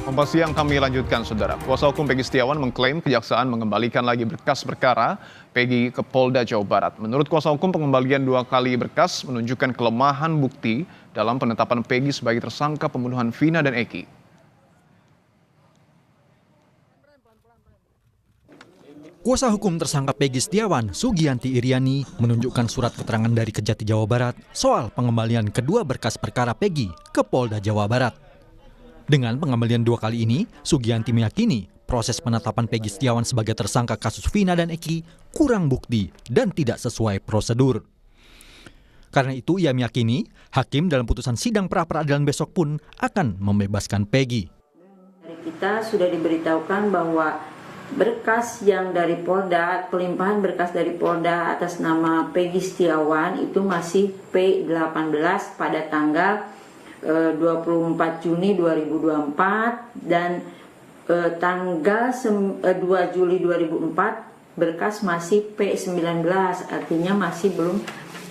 Kompas siang kami lanjutkan, Saudara. Kuasa hukum Peggy Setiawan mengklaim kejaksaan mengembalikan lagi berkas perkara Peggy ke Polda Jawa Barat. Menurut kuasa hukum, pengembalian 2 kali berkas menunjukkan kelemahan bukti dalam penetapan Peggy sebagai tersangka pembunuhan Vina dan Eki. Kuasa hukum tersangka Peggy Setiawan, Sugianti Iriani, menunjukkan surat keterangan dari Kejati Jawa Barat soal pengembalian kedua berkas perkara Peggy ke Polda Jawa Barat. Dengan pengembalian 2 kali ini, Sugianti meyakini proses penetapan Peggy Setiawan sebagai tersangka kasus Vina dan Eki kurang bukti dan tidak sesuai prosedur. Karena itu, ia meyakini hakim dalam putusan sidang pra-peradilan besok pun akan membebaskan Peggy. Kita sudah diberitahukan bahwa berkas yang dari Polda, pelimpahan berkas dari Polda atas nama Peggy Setiawan itu masih P18 pada tanggal 24 Juni 2024 dan tanggal 2 Juli 2004 berkas masih P19, artinya masih belum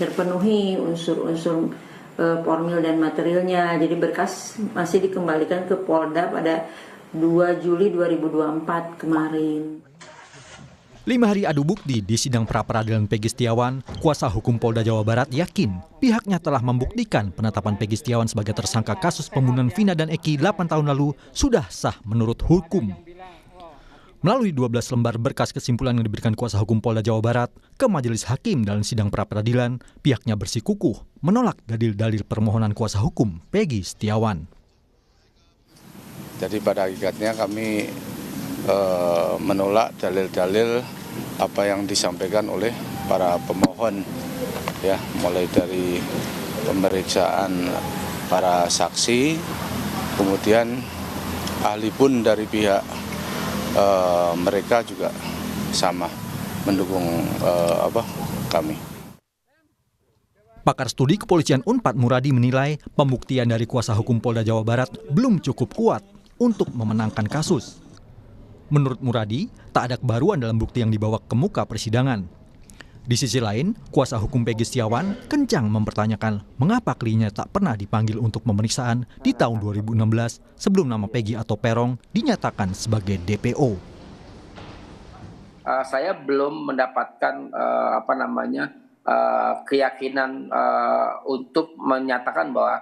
terpenuhi unsur-unsur formil dan materialnya. Jadi berkas masih dikembalikan ke Polda pada 2 Juli 2024 kemarin. 5 hari adu bukti di sidang pra-peradilan Peggy Setiawan, kuasa hukum Polda Jawa Barat yakin pihaknya telah membuktikan penetapan Peggy Setiawan sebagai tersangka kasus pembunuhan Vina dan Eki 8 tahun lalu sudah sah menurut hukum. Melalui 12 lembar berkas kesimpulan yang diberikan kuasa hukum Polda Jawa Barat ke majelis hakim dalam sidang pra-peradilan, pihaknya bersikukuh menolak dalil-dalil permohonan kuasa hukum Peggy Setiawan. Jadi pada hakikatnya kami menolak dalil-dalil apa yang disampaikan oleh para pemohon, ya, mulai dari pemeriksaan para saksi, kemudian ahli pun dari pihak mereka juga sama mendukung kami. Pakar studi kepolisian Unpad Muradi menilai pembuktian dari kuasa hukum Polda Jawa Barat belum cukup kuat untuk memenangkan kasus. Menurut Muradi, tak ada kebaruan dalam bukti yang dibawa ke muka persidangan. Di sisi lain, kuasa hukum Peggy Setiawan kencang mempertanyakan mengapa kliennya tak pernah dipanggil untuk pemeriksaan di tahun 2016 sebelum nama Peggy atau Peron dinyatakan sebagai DPO. Saya belum mendapatkan keyakinan untuk menyatakan bahwa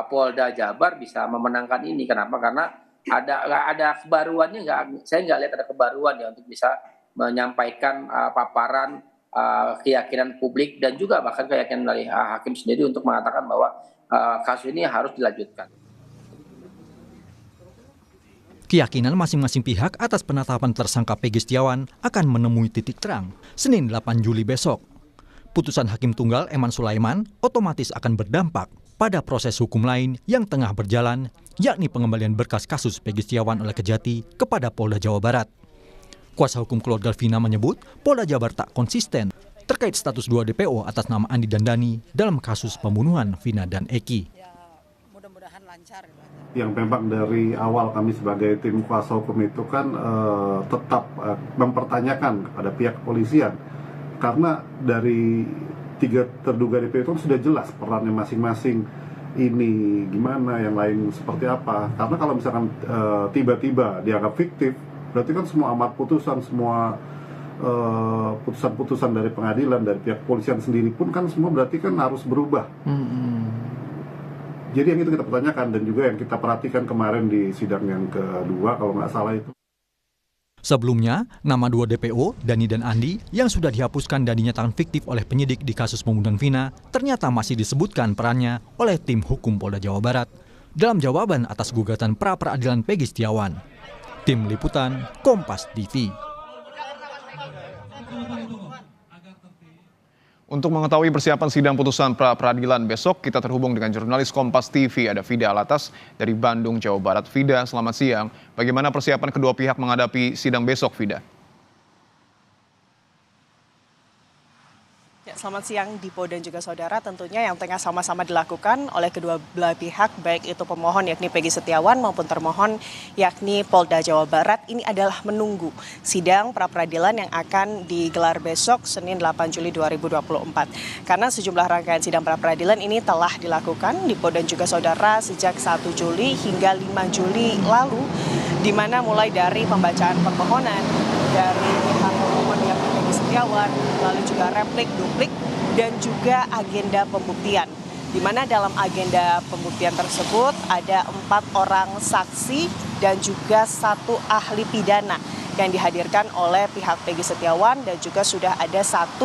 Polda Jabar bisa memenangkan ini. Kenapa? Karena ada kebaruannya, saya nggak lihat ada kebaruan ya untuk bisa menyampaikan paparan keyakinan publik dan juga bahkan keyakinan dari hakim sendiri untuk mengatakan bahwa kasus ini harus dilanjutkan. Keyakinan masing-masing pihak atas penetapan tersangka Peggy Setiawan akan menemui titik terang Senin 8 Juli besok. Putusan Hakim Tunggal Eman Sulaiman otomatis akan berdampak pada proses hukum lain yang tengah berjalan, yakni pengembalian berkas kasus Peggy Setiawan oleh Kejati kepada Polda Jawa Barat. Kuasa hukum keluarga Vina menyebut Polda Jawa Barat tak konsisten terkait status 2 DPO atas nama Andi dan Dani dalam kasus pembunuhan Vina dan Eki. Mudah-mudahan lancar. Yang memang dari awal kami sebagai tim kuasa hukum itu kan tetap mempertanyakan kepada pihak kepolisian, karena dari 3 terduga DPO itu sudah jelas perannya masing-masing, ini gimana, yang lain seperti apa. Karena kalau misalkan tiba-tiba dianggap fiktif, berarti kan semua amar putusan, semua putusan-putusan dari pengadilan, dari pihak kepolisian sendiri pun kan semua berarti kan harus berubah. Jadi yang itu kita pertanyakan, dan juga yang kita perhatikan kemarin di sidang yang kedua kalau nggak salah itu. Sebelumnya, nama 2 DPO, Dani dan Andi, yang sudah dihapuskan dan dinyatakan fiktif oleh penyidik di kasus pembunuhan Vina, ternyata masih disebutkan perannya oleh tim hukum Polda Jawa Barat dalam jawaban atas gugatan pra-peradilan Peggy Setiawan. Tim Liputan, Kompas TV. Untuk mengetahui persiapan sidang putusan pra-peradilan besok, kita terhubung dengan jurnalis Kompas TV, ada Vida Alatas dari Bandung, Jawa Barat. Vida, selamat siang. Bagaimana persiapan kedua pihak menghadapi sidang besok, Vida? Selamat siang Dipo dan juga saudara, tentunya yang tengah sama-sama dilakukan oleh kedua belah pihak, baik itu pemohon yakni Peggy Setiawan maupun termohon yakni Polda Jawa Barat, ini adalah menunggu sidang pra-peradilan yang akan digelar besok Senin 8 Juli 2024. Karena sejumlah rangkaian sidang pra-peradilan ini telah dilakukan Dipo dan juga saudara sejak 1 Juli hingga 5 Juli lalu, di mana mulai dari pembacaan permohonan dari pihak pemohon yakni Peggy Setiawan, lalu juga replik, duplik, dan juga agenda pembuktian. Di mana dalam agenda pembuktian tersebut ada 4 orang saksi dan juga 1 ahli pidana yang dihadirkan oleh pihak Peggy Setiawan, dan juga sudah ada 1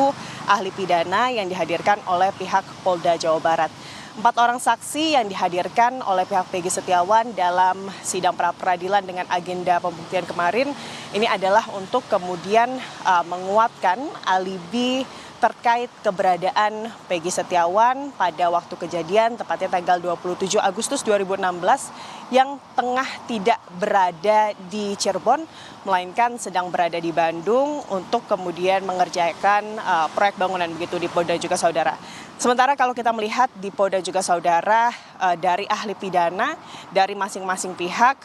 ahli pidana yang dihadirkan oleh pihak Polda Jawa Barat. 4 orang saksi yang dihadirkan oleh pihak Peggy Setiawan dalam sidang pra-peradilan dengan agenda pembuktian kemarin ini adalah untuk kemudian menguatkan alibi terkait keberadaan Peggy Setiawan pada waktu kejadian, tepatnya tanggal 27 Agustus 2016, yang tengah tidak berada di Cirebon, melainkan sedang berada di Bandung untuk kemudian mengerjakan proyek bangunan begitu Dipo dan juga saudara. Sementara kalau kita melihat Dipo dan juga saudara dari ahli pidana, dari masing-masing pihak,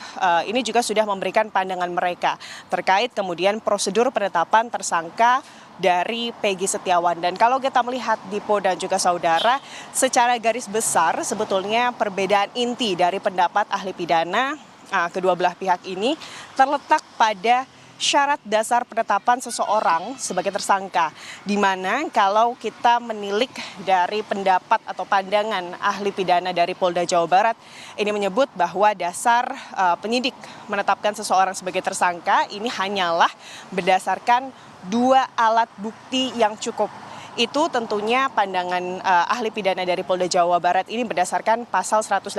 ini juga sudah memberikan pandangan mereka terkait kemudian prosedur penetapan tersangka dari Peggy Setiawan. Dan kalau kita melihat Dipo dan juga saudara, secara garis besar sebetulnya perbedaan inti dari pendapat ahli pidana kedua belah pihak ini terletak pada syarat dasar penetapan seseorang sebagai tersangka, di mana kalau kita menilik dari pendapat atau pandangan ahli pidana dari Polda Jawa Barat, ini menyebut bahwa dasar penyidik menetapkan seseorang sebagai tersangka ini hanyalah berdasarkan 2 alat bukti yang cukup. Itu tentunya pandangan ahli pidana dari Polda Jawa Barat ini berdasarkan pasal 184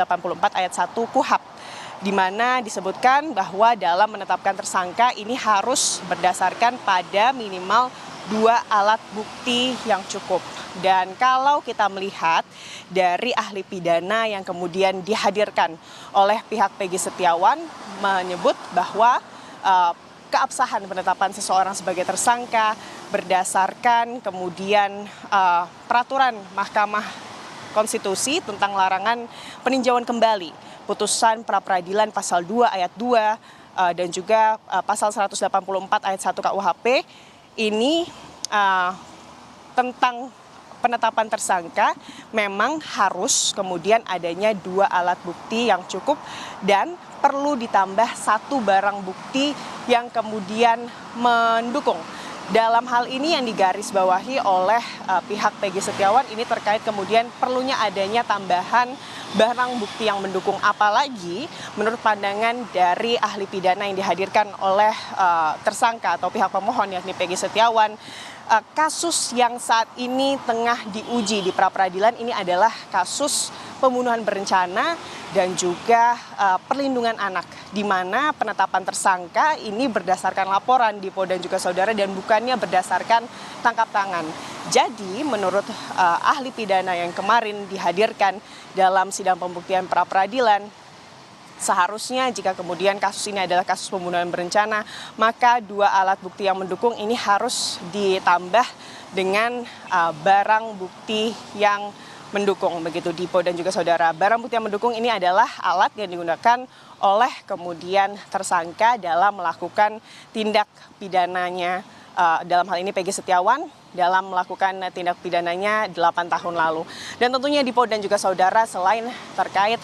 ayat 1 KUHP, di mana disebutkan bahwa dalam menetapkan tersangka ini harus berdasarkan pada minimal 2 alat bukti yang cukup. Dan kalau kita melihat dari ahli pidana yang kemudian dihadirkan oleh pihak Peggy Setiawan menyebut bahwa keabsahan penetapan seseorang sebagai tersangka berdasarkan kemudian peraturan Mahkamah Konstitusi tentang larangan peninjauan kembali putusan pra-peradilan pasal 2 ayat 2 dan juga pasal 184 ayat 1 KUHP ini tentang penetapan tersangka memang harus kemudian adanya 2 alat bukti yang cukup dan perlu ditambah 1 barang bukti yang kemudian mendukung. Dalam hal ini yang digarisbawahi oleh pihak Peggy Setiawan ini terkait kemudian perlunya adanya tambahan barang bukti yang mendukung, apalagi menurut pandangan dari ahli pidana yang dihadirkan oleh tersangka atau pihak pemohon yakni Peggy Setiawan, kasus yang saat ini tengah diuji di pra-peradilan ini adalah kasus pembunuhan berencana dan juga perlindungan anak, di mana penetapan tersangka ini berdasarkan laporan Dipo dan juga saudara dan bukannya berdasarkan tangkap tangan. Jadi menurut ahli pidana yang kemarin dihadirkan dalam sidang pembuktian pra-peradilan, seharusnya jika kemudian kasus ini adalah kasus pembunuhan berencana, maka 2 alat bukti yang mendukung ini harus ditambah dengan barang bukti yang mendukung begitu Dipo dan juga saudara. Barang bukti yang mendukung ini adalah alat yang digunakan oleh kemudian tersangka dalam melakukan tindak pidananya, dalam hal ini Peggy Setiawan dalam melakukan tindak pidananya 8 tahun lalu. Dan tentunya Dipo dan juga saudara selain terkait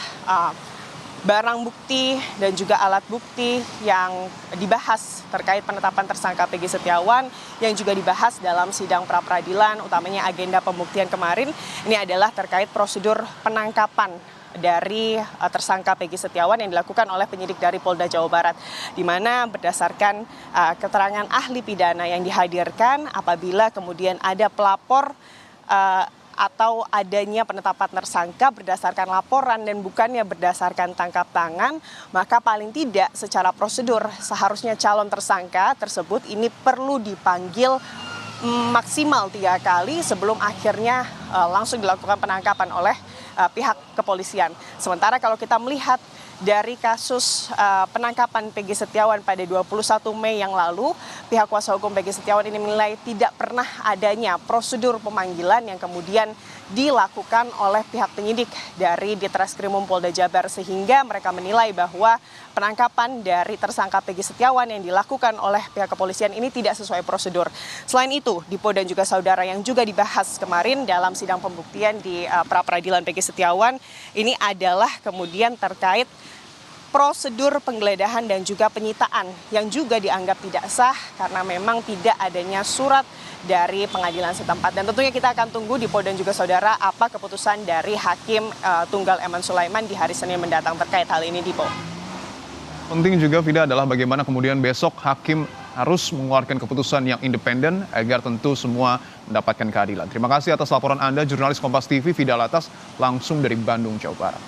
barang bukti dan juga alat bukti yang dibahas terkait penetapan tersangka Peggy Setiawan yang juga dibahas dalam sidang pra-peradilan, utamanya agenda pembuktian kemarin, ini adalah terkait prosedur penangkapan dari tersangka Peggy Setiawan yang dilakukan oleh penyidik dari Polda Jawa Barat, di mana berdasarkan keterangan ahli pidana yang dihadirkan, apabila kemudian ada pelapor atau adanya penetapan tersangka berdasarkan laporan dan bukannya berdasarkan tangkap tangan, maka paling tidak secara prosedur seharusnya calon tersangka tersebut ini perlu dipanggil maksimal 3 kali sebelum akhirnya langsung dilakukan penangkapan oleh pihak kepolisian. Sementara kalau kita melihat dari kasus penangkapan Peggy Setiawan pada 21 Mei yang lalu, pihak kuasa hukum Peggy Setiawan ini menilai tidak pernah adanya prosedur pemanggilan yang kemudian dilakukan oleh pihak penyidik dari Ditreskrimum Polda Jabar, sehingga mereka menilai bahwa penangkapan dari tersangka Peggy Setiawan yang dilakukan oleh pihak kepolisian ini tidak sesuai prosedur. Selain itu, Dipo dan juga saudara, yang juga dibahas kemarin dalam sidang pembuktian di pra-peradilan Peggy Setiawan ini adalah kemudian terkait prosedur penggeledahan dan juga penyitaan yang juga dianggap tidak sah karena memang tidak adanya surat dari pengadilan setempat. Dan tentunya kita akan tunggu Dipo dan juga saudara apa keputusan dari Hakim Tunggal Eman Sulaiman di hari Senin mendatang terkait hal ini, Dipo. Penting juga, Vida, adalah bagaimana kemudian besok Hakim harus mengeluarkan keputusan yang independen agar tentu semua mendapatkan keadilan. Terima kasih atas laporan Anda, jurnalis Kompas TV Vida Latas, langsung dari Bandung, Jawa Barat.